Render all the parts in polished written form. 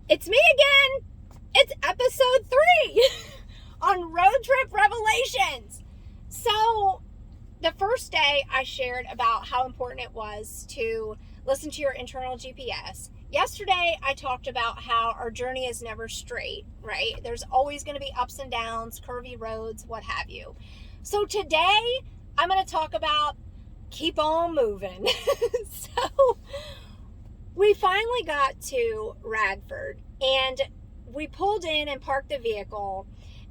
It's me again. It's episode 3 on Road Trip Revelations. So, the first day I shared about how important it was to listen to your internal GPS. Yesterday, I talked about how our journey is never straight, right? There's always going to be ups and downs, curvy roads, what have you. So, today, I'm going to talk about keep on moving. So, we finally got to Radford and we pulled in and parked the vehicle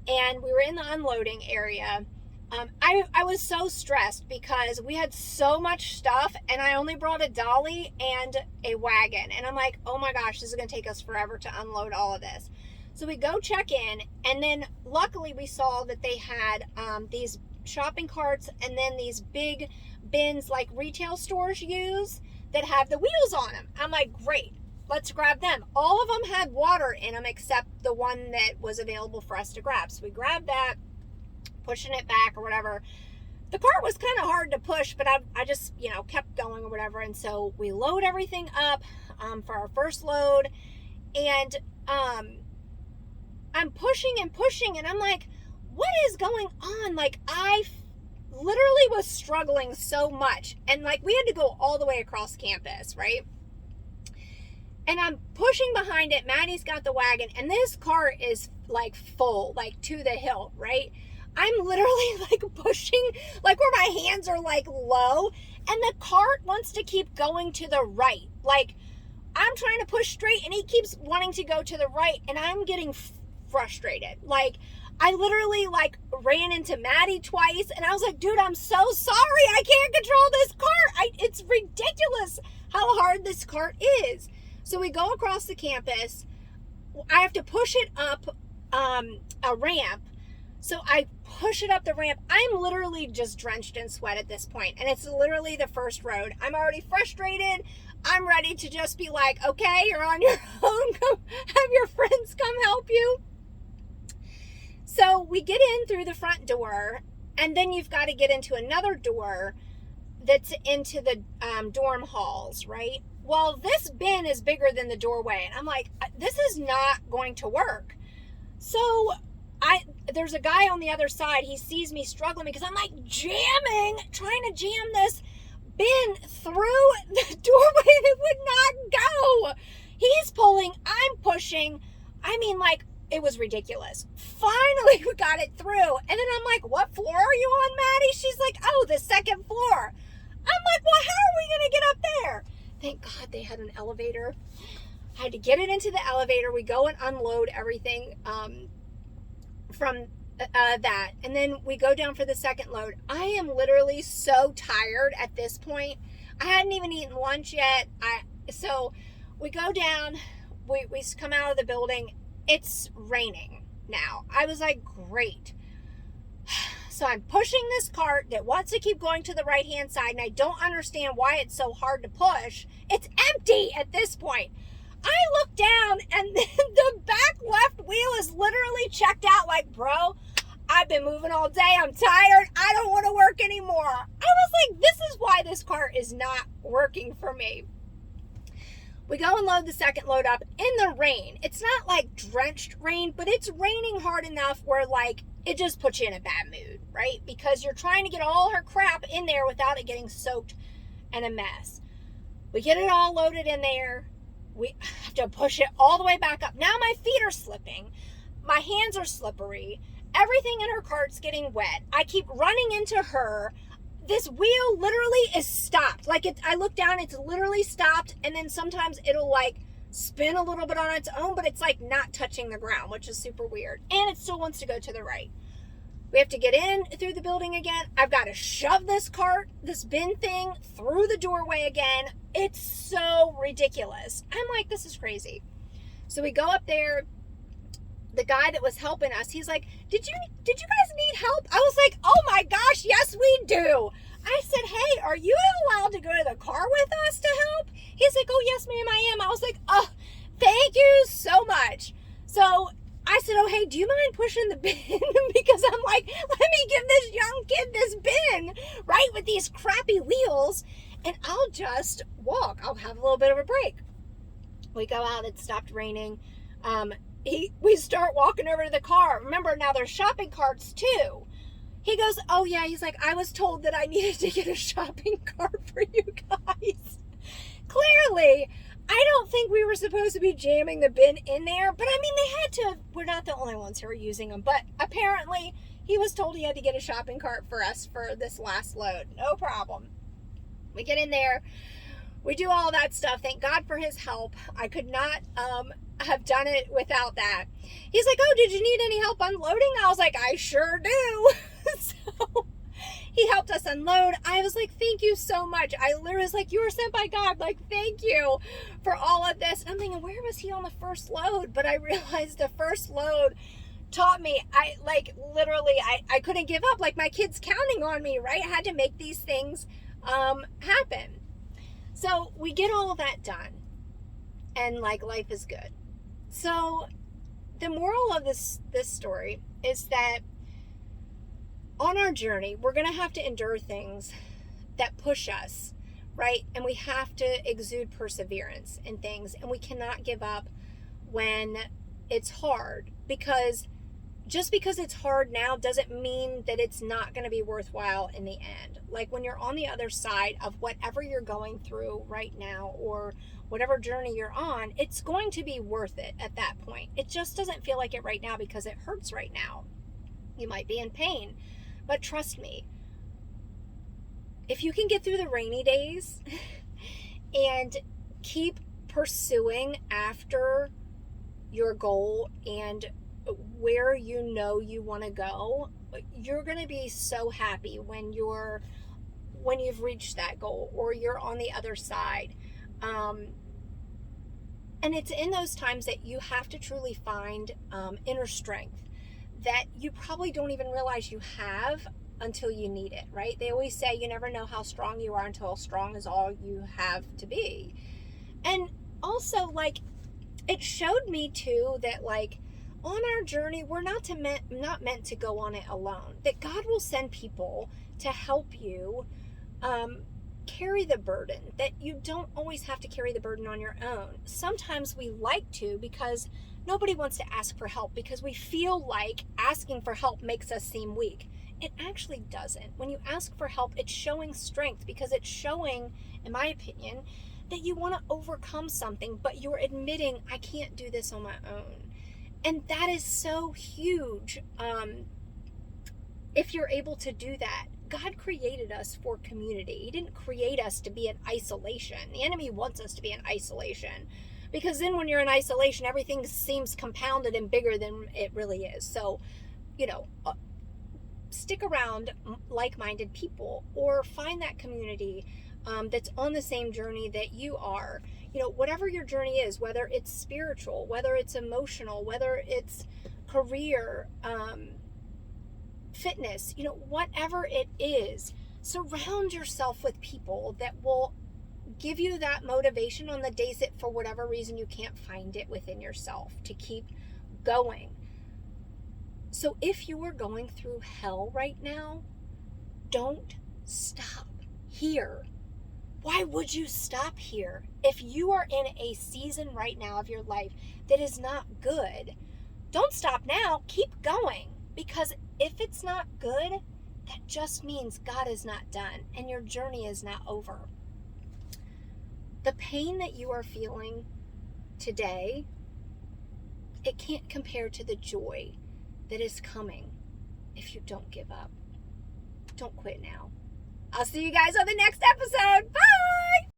and we were in the unloading area. I was so stressed because we had so much stuff and I only brought a dolly and a wagon. And I'm like, oh my gosh, this is going to take us forever to unload all of this. So we go check in, and then luckily we saw that they had these shopping carts and then these big bins like retail stores use that have the wheels on them. I'm like, great, let's grab them. All of them had water in them except the one that was available for us to grab. So we grabbed that, pushing it back or whatever. The cart was kind of hard to push, but I just, kept going or whatever. And so we load everything up for our first load. And I'm pushing and pushing, and I'm like, what is going on? Like, I literally was struggling so much, and like we had to go all the way across campus, right? And I'm pushing behind it. Maddie's got the wagon, and this cart is like full, like to the hilt, right? I'm literally like pushing, like where my hands are like low, and the cart wants to keep going to the right. Like, I'm trying to push straight and he keeps wanting to go to the right, and I'm getting frustrated. Like, I literally like ran into Maddie twice, and I was like, dude, I'm so sorry. I can't control this cart. It's ridiculous how hard this cart is. So we go across the campus. I have to push it up a ramp. So I push it up the ramp. I'm literally just drenched in sweat at this point, and it's literally the first road. I'm already frustrated. I'm ready to just be like, okay, you're on your own. Come, have your friends come help you. So we get in through the front door, and then you've got to get into another door that's into the dorm halls, right? Well, this bin is bigger than the doorway, and I'm like, this is not going to work. So there's a guy on the other side. He sees me struggling because I'm like trying to jam this bin through the doorway that would not go. He's pulling, I'm pushing. I mean, like, it was ridiculous. Finally, we got it through. And then I'm like, what floor are you on, Maddie? She's like, oh, the second floor. I'm like, well, how are we going to get up there? Thank God they had an elevator. I had to get it into the elevator. We go and unload everything from that. And then we go down for the second load. I am literally so tired at this point. I hadn't even eaten lunch yet. So we go down. We come out of the building. It's raining now. I was like, great. So I'm pushing this cart that wants to keep going to the right-hand side, and I don't understand why it's so hard to push. It's empty at this point. I look down, and the back left wheel is literally checked out. Like, bro, I've been moving all day. I'm tired. I don't want to work anymore. I was like, this is why this cart is not working for me. We go and load the second load up in the rain. It's not like drenched rain, but it's raining hard enough where like it just puts you in a bad mood, right? Because you're trying to get all her crap in there without it getting soaked and a mess. We get it all loaded in there. We have to push it all the way back up. Now my feet are slipping. My hands are slippery. Everything in her cart's getting wet. I keep running into her. This wheel literally is stopped. Like, I look down, it's literally stopped, and then sometimes it'll like spin a little bit on its own, but it's like not touching the ground, which is super weird. And it still wants to go to the right. We have to get in through the building again. I've got to shove this cart, this bin thing, through the doorway again. It's so ridiculous. I'm like, this is crazy. So we go up there. The guy that was helping us, he's like, did you guys need help? I was like, oh my gosh, yes we do. I said, hey, are you allowed to go to the car with us to help? He's like, oh yes ma'am, I am. I was like, oh, thank you so much. So I said, oh hey, do you mind pushing the bin? Because I'm like, let me give this young kid this bin, right, with these crappy wheels, and I'll just walk. I'll have a little bit of a break. We go out, it stopped raining. We start walking over to the car. Remember, now there's shopping carts too. He goes, oh yeah, he's like, I was told that I needed to get a shopping cart for you guys. Clearly, I don't think we were supposed to be jamming the bin in there, but I mean, they had to. We're not the only ones who are using them, but apparently he was told he had to get a shopping cart for us for this last load. No problem. We get in there. We do all that stuff. Thank God for his help. I could not have done it without that. He's like, oh, did you need any help unloading? I was like, I sure do. So he helped us unload. I was like, thank you so much. I literally was like, you were sent by God. Like, thank you for all of this. And I'm thinking, where was he on the first load? But I realized the first load taught me, I couldn't give up. Like, my kid's counting on me, right? I had to make these things happen. So we get all of that done, and like, life is good. So the moral of this story is that on our journey, we're going to have to endure things that push us, right? And we have to exude perseverance in things, and we cannot give up when it's hard, because just because it's hard now doesn't mean that it's not going to be worthwhile in the end. Like, when you're on the other side of whatever you're going through right now, or whatever journey you're on, it's going to be worth it at that point. It just doesn't feel like it right now because it hurts right now. You might be in pain, but trust me, if you can get through the rainy days and keep pursuing after your goal and where you know you want to go, you're going to be so happy when you've reached that goal or you're on the other side. And it's in those times that you have to truly find inner strength that you probably don't even realize you have until you need it, right? They always say you never know how strong you are until strong is all you have to be. And also, like, it showed me too that, like, on our journey, we're not meant to go on it alone. That God will send people to help you carry the burden, that you don't always have to carry the burden on your own. Sometimes we like to, because nobody wants to ask for help, because we feel like asking for help makes us seem weak. It actually doesn't. When you ask for help, it's showing strength, because it's showing, in my opinion, that you want to overcome something, but you're admitting, I can't do this on my own. And that is so huge. If you're able to do that, God created us for community. He didn't create us to be in isolation. The enemy wants us to be in isolation, because then when you're in isolation, everything seems compounded and bigger than it really is. So, stick around like-minded people, or find that community that's on the same journey that you are. Whatever your journey is, whether it's spiritual, whether it's emotional, whether it's career, fitness, whatever it is, surround yourself with people that will give you that motivation on the days that for whatever reason you can't find it within yourself to keep going. So if you are going through hell right now, don't stop here. Why would you stop here? If you are in a season right now of your life that is not good, don't stop now. Keep going. Because if it's not good, that just means God is not done and your journey is not over. The pain that you are feeling today, it can't compare to the joy that is coming if you don't give up. Don't quit now. I'll see you guys on the next episode. Bye!